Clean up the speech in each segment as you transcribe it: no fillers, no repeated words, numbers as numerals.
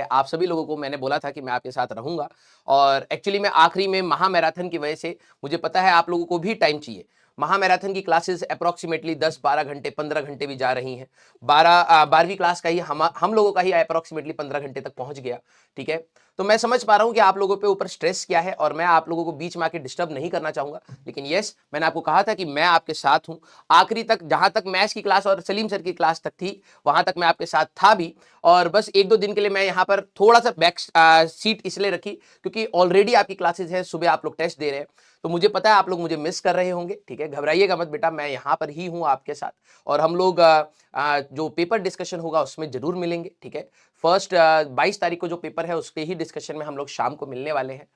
आप सभी लोगों को मैंने बोला था कि मैं आपके साथ रहूंगा और एक्चुअली मैं आखिरी में महामैराथन की वजह से मुझे पता है आप लोगों को भी टाइम चाहिए। महामैराथन की क्लासेस अप्रोक्सीमेटली 10-12 घंटे 15 घंटे भी जा रही हैं। 12वीं क्लास का ही हम लोगों का ही अप्रोक्सीमेटली 15 घंटे तक पहुंच गया। ठीक है, तो मैं समझ पा रहा हूं कि आप लोगों पे ऊपर स्ट्रेस क्या है और मैं आप लोगों को बीच में आके डिस्टर्ब नहीं करना चाहूंगा। लेकिन यस, मैंने आपको कहा था कि मैं आपके साथ हूं आखिरी तक। जहां तक मैथ्स की क्लास और सलीम सर की क्लास तक थी वहां तक मैं आपके साथ था भी। और बस 1-2 दिन के लिए मैं यहाँ पर थोड़ा सा बैक सीट इसलिए रखी क्योंकि ऑलरेडी आपकी क्लासेस है, सुबह आप लोग टेस्ट दे रहे हैं, तो मुझे पता है आप लोग मुझे मिस कर रहे होंगे। ठीक है, घबराइएगा मत बेटा, मैं यहाँ पर ही हूँ आपके साथ और हम लोग जो पेपर डिस्कशन होगा उसमें जरूर मिलेंगे। ठीक है, फर्स्ट 22 तारीख को जो पेपर है उसके ही डिस्कशन में हम लोग शाम को मिलने वाले हैं।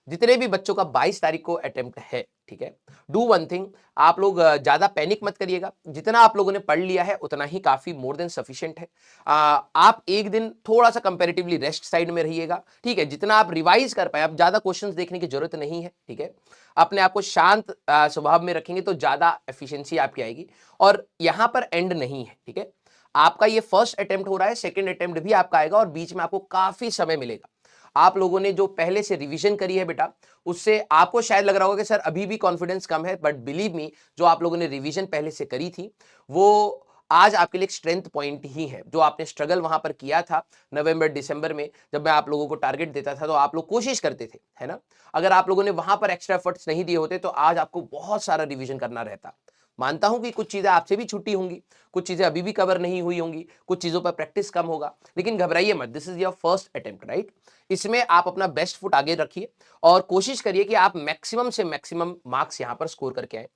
जितने भी बच्चों का 22 तारीख को अटेम्प्ट है, ठीक है, डू वन थिंग, आप लोग ज्यादा पैनिक मत करिएगा। जितना आप लोगों ने पढ़ लिया है उतना ही काफी मोर देन सफिशिएंट है। आप एक दिन थोड़ा सा कंपैरेटिवली रेस्ट साइड में रहिएगा। ठीक है, जितना आप रिवाइज कर पाए, आप ज्यादा क्वेश्चंस देखने की जरूरत नहीं है। ठीक है, अपने आप को शांत स्वभाव में रखेंगे तो ज्यादा एफिशिएंसी आपकी आएगी। और यहां पर एंड नहीं है। ठीक है, आपका ये फर्स्ट अटेम्प्ट हो रहा है, सेकंड अटेम्प्ट भी आपका आएगा और बीच में आपको काफी समय मिलेगा। आप लोगों ने जो पहले से रिवीजन करी है बेटा, उससे आपको शायद लग रहा होगा कि सर अभी भी कॉन्फिडेंस कम है, बट बिलीव मी, जो आप लोगों ने रिवीजन पहले से करी थी वो आज आपके लिए एक स्ट्रेंथ पॉइंट ही है। जो आपने स्ट्रगल वहां पर किया था नवंबर दिसंबर में, जब मैं आप लोगों को टारगेट देता था तो आप लोग कोशिश करते थे, है ना। अगर आप लोगों ने वहां पर एक्स्ट्रा एफर्ट्स नहीं दिए होते तो आज आपको बहुत सारा रिवीजन करना रहता। मानता हूं कि कुछ चीजें आपसे भी छुट्टी होंगी, कुछ चीजें अभी भी कवर नहीं हुई होंगी, कुछ चीजों पर प्रैक्टिस कम होगा, लेकिन घबराइए मत, this is your first attempt, right. इसमें आप अपना बेस्ट फुट आगे रखिए और कोशिश करिए कि आप मैक्सिमम से मैक्सिमम मार्क्स यहां पर स्कोर करके आए।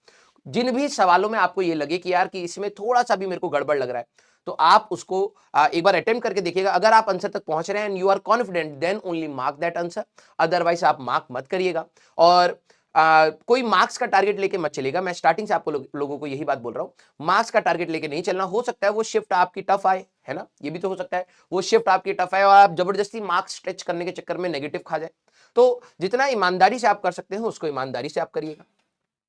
जिन भी सवालों में आपको ये लगे कि यार कि इसमें थोड़ा सा भी मेरे को गड़बड़ लग रहा है, तो आप उसको एक बार अटेम्प्ट करके देखिएगा। अगर आप आंसर तक पहुंच रहे हैं and you are confident, then only mark that answer, otherwise आप मार्क मत करिएगा। और कोई मार्क्स का टारगेट लेके मत चलेगा। मैं स्टार्टिंग से आपको लोगों को यही बात बोल रहा हूं, मार्क्स का टारगेट लेके नहीं चलना। हो सकता है वो शिफ्ट आपकी टफ आए, है ना, ये भी तो हो सकता है वो शिफ्ट आपकी टफ आए और आप जबरदस्ती मार्क्स स्ट्रेच करने के चक्कर में नेगेटिव खा जाए। तो जितना ईमानदारी से आप कर सकते हैं उसको ईमानदारी से आप करिएगा।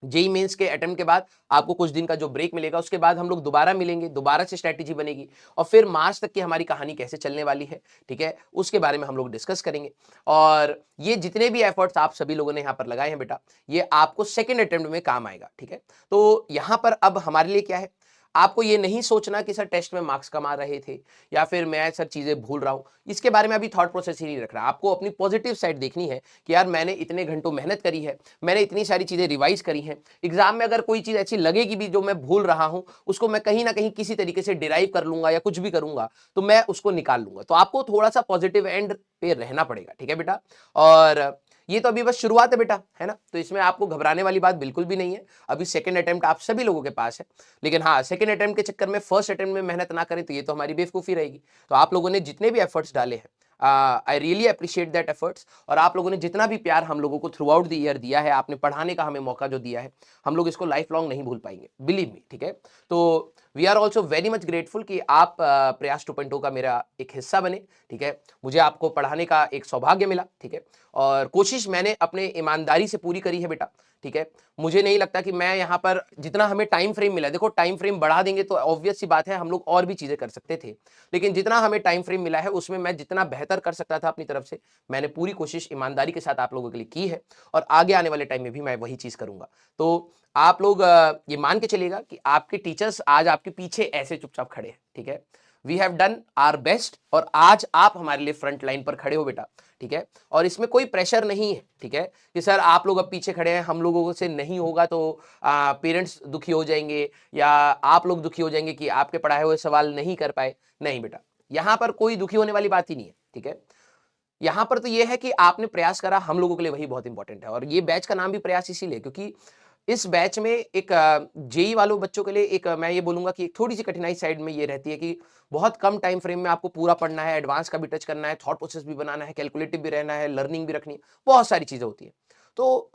जेई मेंस के अटेम्प्ट के बाद आपको कुछ दिन का जो ब्रेक मिलेगा, उसके बाद हम लोग दोबारा मिलेंगे, दोबारा से स्ट्रेटेजी बनेगी और फिर मार्च तक की हमारी कहानी कैसे चलने वाली है, ठीक है, उसके बारे में हम लोग डिस्कस करेंगे। और ये जितने भी एफर्ट्स आप सभी लोगों ने यहाँ पर लगाए हैं बेटा, ये आपको सेकेंड अटेम्प्ट में काम आएगा। ठीक है, तो यहाँ पर अब हमारे लिए क्या है, आपको ये नहीं सोचना कि सर टेस्ट में मार्क्स कम आ रहे थे या फिर मैं सर चीजें भूल रहा हूं, इसके बारे में अभी थॉट प्रोसेस ही नहीं रख रहा। आपको अपनी पॉजिटिव साइड देखनी है कि यार मैंने इतने घंटों मेहनत करी है, मैंने इतनी सारी चीजें रिवाइज करी हैं, एग्जाम में अगर कोई चीज ऐसी लगेगी भी जो मैं भूल रहा हूं, उसको मैं कहीं ना कहीं किसी तरीके से डिराइव कर लूंगा या कुछ भी करूंगा तो मैं उसको निकाल लूंगा। तो आपको थोड़ा सा पॉजिटिव एंड पे रहना पड़ेगा। ठीक है बेटा, और ये तो अभी बस शुरुआत है बेटा, है ना, तो इसमें आपको घबराने वाली बात बिल्कुल भी नहीं है। अभी सेकंड अटेम्प्ट आप सभी लोगों के पास है, लेकिन हाँ, सेकंड अटेम्प्ट के चक्कर में फर्स्ट अटेम्प्ट में मेहनत ना करें तो ये तो हमारी बेवकूफी रहेगी। तो आप लोगों ने जितने भी एफर्ट्स डाले हैं, I really appreciate that efforts. और आप लोगों ने जितना भी प्यार हम लोगों को थ्रू आउट द ईयर दिया है, आपने पढ़ाने का हमें मौका जो दिया है, हम लोग इसको लाइफ लॉन्ग नहीं भूल पाएंगे, बिलीव मी। ठीक है, तो we are also very much grateful कि आप प्रयास 2.0 का मेरा एक हिस्सा बने। ठीक है, मुझे आपको पढ़ाने का एक सौभाग्य मिला। ठीक है, और कोशिश मैंने अपने ईमानदारी से पूरी करी है बेटा। ठीक है, मुझे नहीं लगता कि मैं यहाँ पर जितना हमें टाइम फ्रेम मिला, देखो टाइम फ्रेम बढ़ा देंगे तो ऑब्वियस सी बात है हम लोग और भी चीजें कर सकते थे, लेकिन जितना हमें टाइम फ्रेम मिला है उसमें मैं जितना बेहतर कर सकता था अपनी तरफ से, मैंने पूरी कोशिश ईमानदारी के साथ आप लोगों के लिए की है और आगे आने वाले टाइम में भी मैं वही चीज करूंगा। तो आप लोग ये मान के चलिएगा कि आपके टीचर्स आज आपके पीछे ऐसे चुपचाप खड़े हैं। ठीक है, we have done our best और आज आप हमारे लिए फ्रंट लाइन पर खड़े हो बेटा। ठीक है, और इसमें कोई प्रेशर नहीं है। ठीक है, कि सर आप लोग अब पीछे खड़े हैं, हम लोगों से नहीं होगा तो पेरेंट्स दुखी हो जाएंगे या आप लोग दुखी हो जाएंगे कि आपके पढ़ाए हुए सवाल नहीं कर पाए। नहीं बेटा, यहां पर कोई दुखी होने वाली बात ही नहीं है। ठीक है, यहां पर तो यह है कि आपने प्रयास करा, हम लोगों के लिए वही बहुत इंपॉर्टेंट है। और ये बैच का नाम भी प्रयास इसीलिए क्योंकि इस बैच में एक जेई वालों बच्चों के लिए एक मैं ये बोलूंगा कि एक थोड़ी सी कठिनाई साइड में ये रहती है कि बहुत कम टाइम फ्रेम में आपको पूरा पढ़ना है, एडवांस का भी टच करना है, थॉट प्रोसेस भी बनाना है, कैलकुलेटिव भी रहना है, लर्निंग भी रखनी है, बहुत सारी चीजें होती है। तो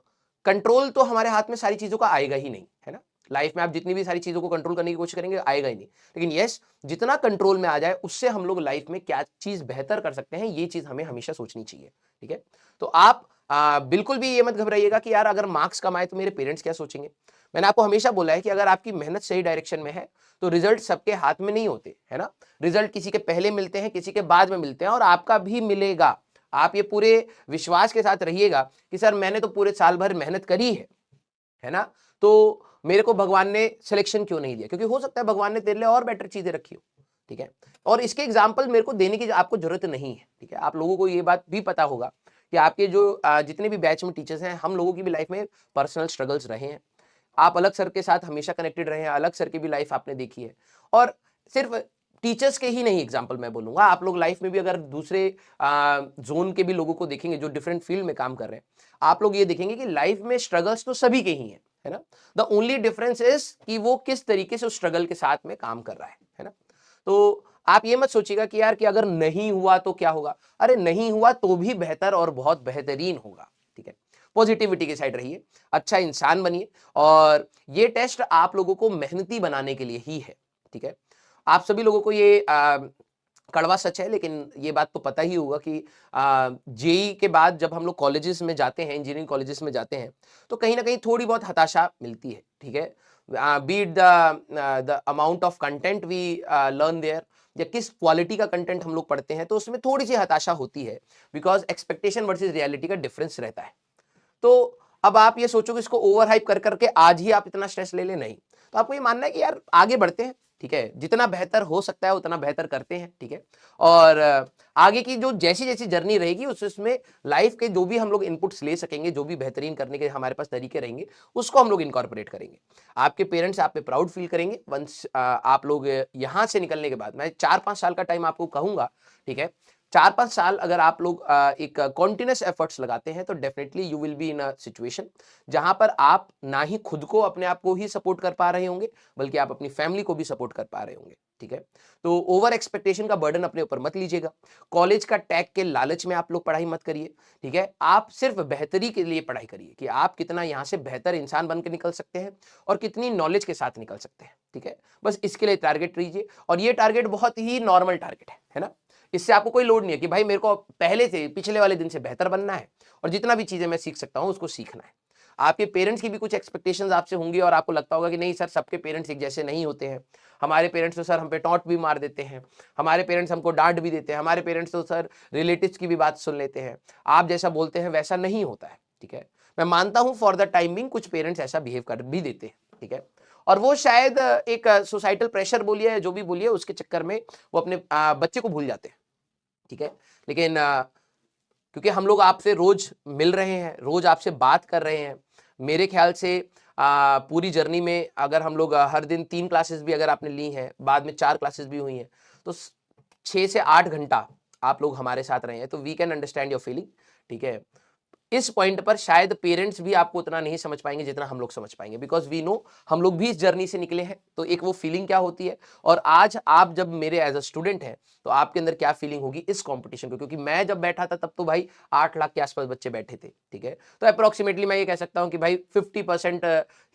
कंट्रोल तो हमारे हाथ में सारी चीजों का आएगा ही नहीं, है ना। लाइफ में आप जितनी भी सारी चीजों को कंट्रोल करने की कोशिश करेंगे आएगा ही नहीं, लेकिन यस, जितना कंट्रोल में आ जाए उससे हम लोग लाइफ में क्या चीज बेहतर कर सकते हैं ये चीज हमें हमेशा सोचनी चाहिए। ठीक है, तो आप बिल्कुल भी ये मत घबराइएगा कि यार अगर मार्क्स कम आए तो मेरे पेरेंट्स क्या सोचेंगे। मैंने आपको हमेशा बोला है कि अगर आपकी मेहनत सही डायरेक्शन में है तो रिजल्ट सबके हाथ में नहीं होते, है ना। रिजल्ट किसी के पहले मिलते हैं, किसी के बाद में मिलते हैं, और आपका भी मिलेगा। आप ये पूरे विश्वास के साथ रहिएगा कि सर मैंने तो पूरे साल भर मेहनत करी है ना, तो मेरे को भगवान ने सिलेक्शन क्यों नहीं दिया, क्योंकि हो सकता है भगवान ने तेरे लिए और बेटर चीजें रखी हो, ठीक है। और इसके एग्जाम्पल मेरे को देने की आपको जरूरत नहीं है, ठीक है। आप लोगों को ये बात भी पता होगा कि आपके जो जितने भी बैच में टीचर्स हैं, हम लोगों की भी लाइफ में पर्सनल स्ट्रगल्स रहे हैं। आप अलग सर के साथ हमेशा कनेक्टेड रहे हैं, अलग सर की भी लाइफ आपने देखी है। और सिर्फ टीचर्स के ही नहीं एग्जाम्पल मैं बोलूंगा, आप लोग लाइफ में भी अगर दूसरे जोन के भी लोगों को देखेंगे जो डिफरेंट फील्ड में काम कर रहे हैं, आप लोग ये देखेंगे कि लाइफ में स्ट्रगल्स तो सभी के ही हैं, है ना। द ओनली डिफरेंस इज कि वो किस तरीके से उस स्ट्रगल के साथ में काम कर रहा है ना। तो आप ये मत सोचिएगा कि यार कि अगर नहीं हुआ तो क्या होगा, अरे नहीं हुआ तो भी बेहतर और बहुत बेहतरीन होगा, ठीक है। पॉजिटिविटी के साइड रहिए, अच्छा इंसान बनिए, और ये टेस्ट आप लोगों को मेहनती बनाने के लिए ही है, ठीक है। आप सभी लोगों को ये कड़वा सच है, लेकिन ये बात तो पता ही होगा कि जेई के बाद जब हम लोग कॉलेजेस में जाते हैं, इंजीनियरिंग कॉलेजेस में जाते हैं, तो कहीं ना कहीं थोड़ी बहुत हताशा मिलती है, ठीक है। Beat the amount of content we learn there, या किस क्वालिटी का कंटेंट हम लोग पढ़ते हैं, तो उसमें थोड़ी सी हताशा होती है, बिकॉज एक्सपेक्टेशन वर्सेस रियलिटी का डिफरेंस रहता है। तो अब आप ये सोचो कि इसको ओवर हाइप कर करके आज ही आप इतना स्ट्रेस ले ले, नहीं। तो आपको ये मानना है कि यार आगे बढ़ते हैं, ठीक है, जितना बेहतर हो सकता है उतना बेहतर करते हैं, ठीक है। और आगे की जो जैसी जैसी जर्नी रहेगी उसमें लाइफ के जो भी हम लोग इनपुट्स ले सकेंगे, जो भी बेहतरीन करने के हमारे पास तरीके रहेंगे, उसको हम लोग इनकॉर्पोरेट करेंगे। आपके पेरेंट्स आप पे प्राउड फील करेंगे वंस आप लोग यहां से निकलने के बाद। मैं 4-5 साल का टाइम आपको कहूंगा, ठीक है। 4-5 साल अगर आप लोग एक कॉन्टिन्यूस एफर्ट्स लगाते हैं, तो definitely you will be in a situation जहां पर आप ना ही खुद को अपने आप को ही सपोर्ट कर पा रहे होंगे, बल्कि आप अपनी फैमिली को भी सपोर्ट कर पा रहे होंगे, ठीक है। तो ओवर एक्सपेक्टेशन का बर्डन अपने ऊपर मत लीजिएगा। कॉलेज का टैग के लालच में आप लोग पढ़ाई मत करिए, ठीक है। आप सिर्फ बेहतरी के लिए पढ़ाई करिए कि आप कितना यहां से बेहतर इंसान बन के निकल सकते हैं और कितनी नॉलेज के साथ निकल सकते हैं, ठीक है। बस इसके लिए टारगेट लीजिए, और ये टारगेट बहुत ही नॉर्मल टारगेट है ना। इससे आपको कोई लोड नहीं है कि भाई मेरे को पहले से पिछले वाले दिन से बेहतर बनना है और जितना भी चीजें मैं सीख सकता हूं उसको सीखना है। आपके पेरेंट्स की भी कुछ एक्सपेक्टेशंस आपसे होंगी, और आपको लगता होगा कि नहीं सर, सबके पेरेंट्स एक जैसे नहीं होते हैं। हमारे पेरेंट्स तो सर हम पे टॉन्ट भी मार देते हैं, हमारे पेरेंट्स हमको डांट भी देते हैं, हमारे पेरेंट्स तो सर रिलेटिव्स की भी बात सुन लेते हैं, आप जैसा बोलते हैं वैसा नहीं होता है, ठीक है। मैं मानता हूं फॉर द टाइमिंग कुछ पेरेंट्स ऐसा बिहेव कर भी देते हैं, ठीक है। और वो शायद एक सोसाइटल प्रेशर बोलिए या जो भी बोलिए, उसके चक्कर में वो अपने बच्चे को भूल जाते हैं, ठीक है। लेकिन क्योंकि हम लोग आपसे रोज मिल रहे हैं, रोज आपसे बात कर रहे हैं, मेरे ख्याल से पूरी जर्नी में अगर हम लोग हर दिन 3 क्लासेस भी अगर आपने ली हैं, बाद में 4 क्लासेस भी हुई हैं, तो 6 से 8 घंटा आप लोग हमारे साथ रहे हैं, तो we can understand your feeling, ठीक है। इस पॉइंट पर शायद पेरेंट्स भी आपको उतना नहीं समझ पाएंगे जितना हम लोग समझ पाएंगे, बिकॉज वी नो हम लोग भी इस जर्नी से निकले हैं, तो एक वो फीलिंग क्या होती है, और आज आप जब मेरे एज अ स्टूडेंट हैं तो आपके अंदर क्या फीलिंग होगी इस कंपटीशन को। क्योंकि मैं जब बैठा था तब तो भाई 8 लाख के आसपास बच्चे बैठे थे, ठीक है। तो अप्रोक्सीमेटली मैं ये कह सकता हूं कि भाई 50%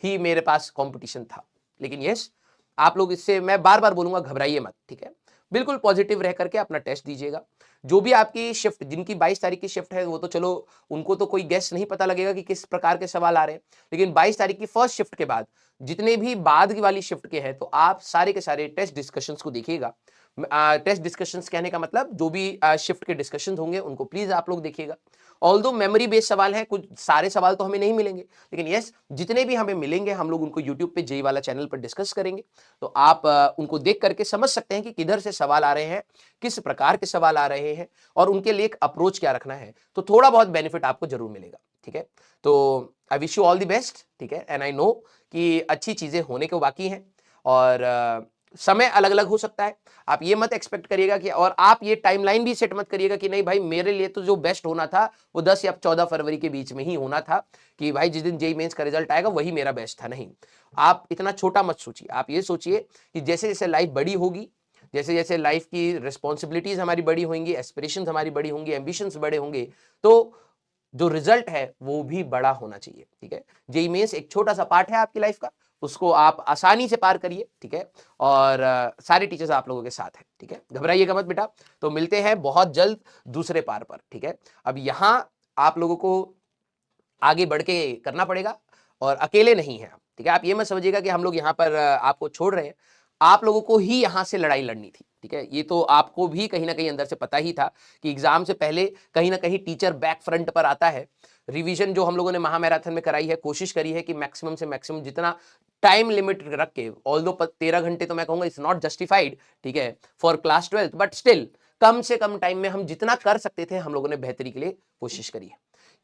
ही मेरे पास कॉम्पिटिशन था। लेकिन यस, आप लोग इससे मैं बार बार बोलूंगा, घबराइए मत, ठीक है। बिल्कुल पॉजिटिव रह करके अपना टेस्ट दीजिएगा। जो भी आपकी शिफ्ट, जिनकी 22 तारीख की शिफ्ट है, वो तो चलो उनको तो कोई गेस नहीं पता लगेगा कि किस प्रकार के सवाल आ रहे हैं, लेकिन 22 तारीख की फर्स्ट शिफ्ट के बाद जितने भी बाद की वाली शिफ्ट के हैं, तो आप सारे के सारे टेस्ट डिस्कशंस को देखिएगा। टेस्ट डिस्कशंस कहने का मतलब जो भी शिफ्ट के डिस्कशंस होंगे उनको प्लीज आप लोग देखिएगा। ऑल्दो मेमोरी बेस्ड सवाल है, कुछ सारे सवाल तो हमें नहीं मिलेंगे, लेकिन यस जितने भी हमें मिलेंगे हम लोग उनको यूट्यूब पे जेई वाला चैनल पर डिस्कस करेंगे। तो आप उनको देख करके समझ सकते हैं कि किधर से सवाल आ रहे हैं, किस प्रकार के सवाल आ रहे हैं, और उनके लिए एक अप्रोच क्या रखना है। तो थोड़ा बहुत बेनिफिट आपको जरूर मिलेगा, ठीक है। तो I wish you all the best, ठीक है। एंड आई नो कि अच्छी चीजें होने को बाकी हैं, और समय अलग अलग हो सकता है। आप ये मत एक्सपेक्ट करिएगा कि, और आप ये टाइमलाइन भी सेट मत करिएगा कि नहीं भाई मेरे लिए तो जो बेस्ट होना था वो 10 या 14 फरवरी के बीच में ही होना था, कि भाई जिस दिन जेईई मेंस का रिजल्ट आएगा वही मेरा बेस्ट था। नहीं, आप इतना छोटा मत सोचिए। आप ये सोचिए कि जैसे जैसे लाइफ बड़ी होगी, जैसे जैसे लाइफ की रिस्पॉन्सिबिलिटीज हमारी बड़ी होंगी, एस्पिरेशंस हमारी बड़ी होंगी, एम्बिशंस बड़े होंगे, तो जो रिजल्ट है वो भी बड़ा होना चाहिए, ठीक है। जेईई मेंस एक छोटा सा पार्ट है आपकी लाइफ का, उसको आप आसानी से पार करिए, ठीक है। और सारे टीचर्स आप लोगों के साथ हैं, ठीक है। घबराइएगा मत बेटा। तो मिलते हैं बहुत जल्द दूसरे पार पर, ठीक है। अब यहां आप लोगों को आगे बढ़ के करना पड़ेगा, और अकेले नहीं है आप, ठीक है। आप ये मत समझिएगा कि हम लोग यहाँ पर आपको छोड़ रहे हैं, आप लोगों को ही यहाँ से लड़ाई लड़नी थी, ठीक है। ये तो आपको भी कहीं ना कहीं अंदर से पता ही था कि एग्जाम से पहले कहीं ना कहीं टीचर बैक फ्रंट पर आता है। रिवीजन जो हम लोगों ने महा मैराथन में कराई है, कोशिश करी है कि मैक्सिमम से मैक्सिमम जितना टाइम लिमिट रख के, ऑल्दो 13 घंटे तो मैं कहूंगा इट्स नॉट जस्टिफाइड, ठीक है, for class 12, but still come से कम टाइम में हम जितना कर सकते थे हम लोगों ने बेहतरी के लिए कोशिश करी है।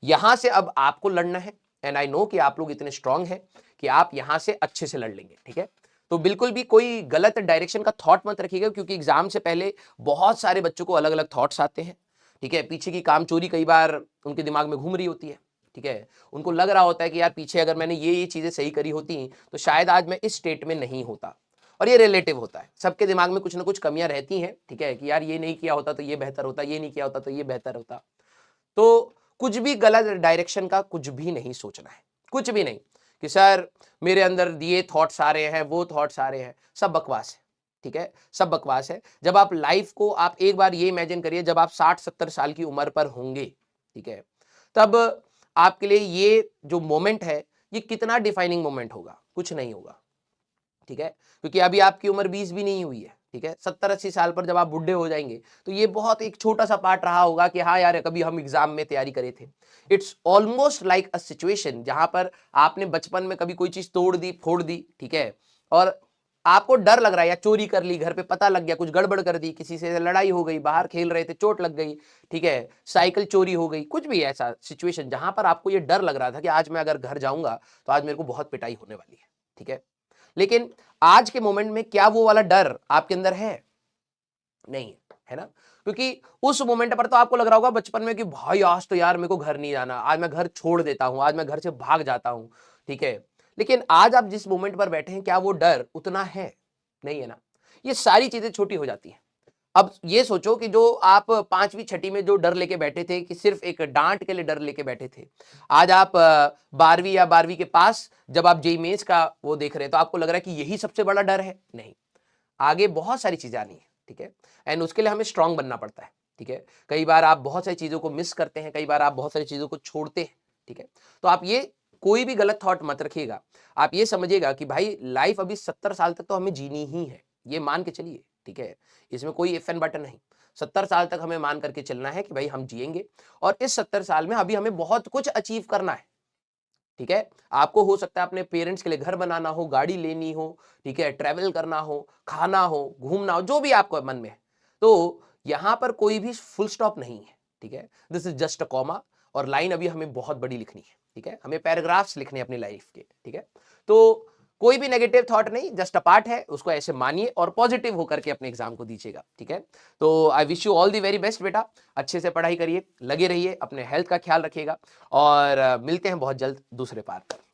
यहां से अब आपको लड़ना है, एंड आई नो कि आप लोग इतने स्ट्रांग हैं कि आप यहां से अच्छे से लड़ लेंगे, ठीक है। तो बिल्कुल भी कोई गलत डायरेक्शन का थॉट मत रखिएगा, क्योंकि एग्जाम से पहले बहुत सारे बच्चों को अलग अलग थॉट्स आते हैं, ठीक है। पीछे की काम चोरी कई बार उनके दिमाग में घूम रही होती है, ठीक है। उनको लग रहा होता है कि यार पीछे अगर मैंने ये चीजें सही करी होती तो शायद आज मैं इस स्टेट में नहीं होता। और ये रिलेटिव होता है, सबके दिमाग में कुछ ना कुछ कमियां रहती हैं, ठीक है, कि यार ये नहीं किया होता तो ये बेहतर होता, ये नहीं किया होता तो ये बेहतर होता। तो कुछ भी गलत डायरेक्शन का कुछ भी नहीं सोचना है, कुछ भी नहीं कि सर मेरे अंदर ये थॉट्स आ रहे हैं, वो थॉट्स आ रहे हैं, सब बकवास है, ठीक है, सब बकवास है। जब आप लाइफ को, आप एक बार ये इमेजिन करिए, जब आप 60-70 साल की उम्र पर होंगे, ठीक है, तब आपके लिए ये जो मोमेंट है ये कितना डिफाइनिंग मोमेंट होगा, कुछ नहीं होगा, ठीक है, क्योंकि अभी आपकी उम्र 20 भी नहीं हुई है, ठीक है। 70-80 साल पर जब आप बुढ़े हो जाएंगे तो ये बहुत एक छोटा सा पार्ट रहा होगा कि हाँ यार कभी हम एग्जाम में तैयारी करे थे। It's almost like a situation जहां पर आपने बचपन में कभी कोई चीज तोड़ दी, फोड़ दी, ठीक है, और आपको डर लग रहा है, या चोरी कर ली, घर पे पता लग गया, कुछ गड़बड़ कर दी, किसी से लड़ाई हो गई, बाहर खेल रहे थे चोट लग गई, ठीक है, साइकिल चोरी हो गई, कुछ भी ऐसा सिचुएशन जहां पर आपको ये डर लग रहा था कि आज मैं अगर घर जाऊंगा तो आज मेरे को बहुत पिटाई होने वाली है, ठीक है। लेकिन आज के मोमेंट में क्या वो वाला डर आपके अंदर है? नहीं है ना, क्योंकि उस मोमेंट पर तो आपको लग रहा होगा बचपन में कि भाई आज तो यार मेरे को घर नहीं जाना, आज मैं घर छोड़ देता हूं, आज मैं घर से भाग जाता हूं, ठीक है। लेकिन आज आप जिस मोमेंट पर बैठे हैं, क्या वो डर उतना है? नहीं है ना। ये सारी चीजें छोटी हो जाती हैं। अब ये सोचो कि जो आप 5वीं 6ठी में जो डर लेके बैठे थे कि सिर्फ एक डांट के लिए डर लेके बैठे थे, आज आप 12वीं या 12वीं के पास जब आप जेईई मेंस का वो देख रहे हैं तो आपको लग रहा है कि यही सबसे बड़ा डर है। नहीं, आगे बहुत सारी चीजें आनी है, ठीक है, एंड उसके लिए हमें स्ट्रांग बनना पड़ता है, ठीक है। कई बार आप बहुत सारी चीजों को मिस करते हैं, कई बार आप बहुत सारी चीजों को छोड़ते हैं, ठीक है। तो आप ये कोई भी गलत थॉट मत रखिएगा, आप ये समझिएगा कि भाई लाइफ अभी 70 साल तक तो हमें जीनी ही है, ये मान के चलिए, ठीक है। इसमें कोई इफ एंड बटन नहीं, 70 साल तक हमें मान करके चलना है कि भाई हम जिएंगे, और इस 70 साल में अभी हमें बहुत कुछ अचीव करना है, ठीक है। आपको हो सकता है अपने पेरेंट्स के लिए घर बनाना हो, गाड़ी लेनी हो, ठीक है, ट्रैवल करना हो, खाना हो, घूमना हो, जो भी आपको मन में है। तो यहां पर कोई भी फुल स्टॉप नहीं है, ठीक है, this is just a comma, और लाइन अभी हमें बहुत बड़ी लिखनी है, ठीक है, हमें पैराग्राफ्स लिखने हैं अपनी लाइफ के, ठीक है। तो कोई भी नेगेटिव थॉट नहीं, जस्ट अ पार्ट है, उसको ऐसे मानिए और पॉजिटिव होकर के अपने एग्जाम को दीजिएगा, ठीक है। तो I wish you all the very best बेटा, अच्छे से पढ़ाई करिए, लगे रहिए, अपने हेल्थ का ख्याल रखिएगा, और मिलते हैं बहुत जल्द दूसरे पार्ट पर।